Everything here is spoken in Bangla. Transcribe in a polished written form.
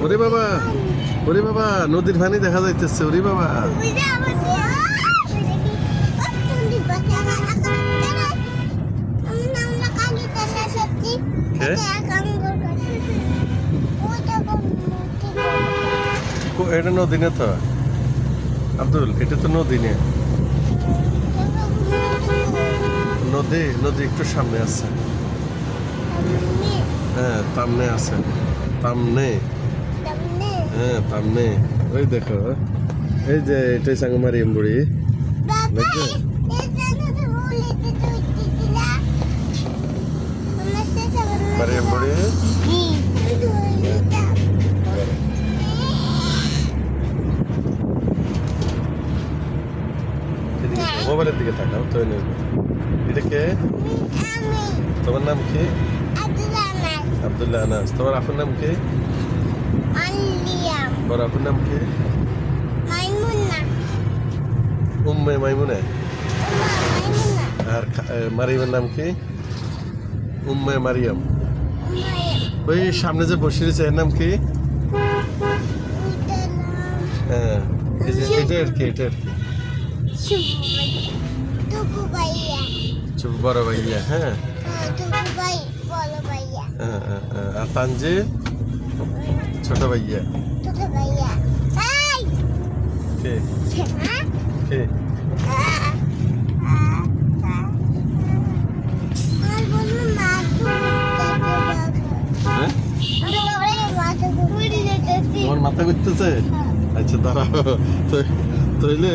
ওরে বাবা, ওরে বাবা, নদীর পানি দেখা যাইতেছে। ওরে বাবা, এটা নদী না তো আব্দুল, এটা তো নদী না। নদী নদী একটু সামনে আছে। হ্যাঁ, তামনে আছে, তামনে। হ্যাঁ, তামনে। ওই দেখো, এই যে এটাই সাঙ্গ মারিয়াম বুড়ি। মারিয়াম বুড়ি মোবাইলের দিকে তাকাও তো। এটা কে? তোমার নাম কি? আব্দুল্লাহ আনাস। তোমার আপুর নাম কি? তোমার আপুর নাম কি? উম্মে মাইমুনা। আর মারিয়ামের নাম কি? উম্মে মারিয়াম। ওই সামনে যে বসে রয়েছে এর নাম কি? হ্যাঁ, এটা আর কি, এটা আর কি? বড় ভাইয়া। হ্যাঁ, আর তানজিল ছোট ভাইয়া। কে কে? তোমার মাথা ঘুরতেছে? আচ্ছা দাঁড়াও, তাইলে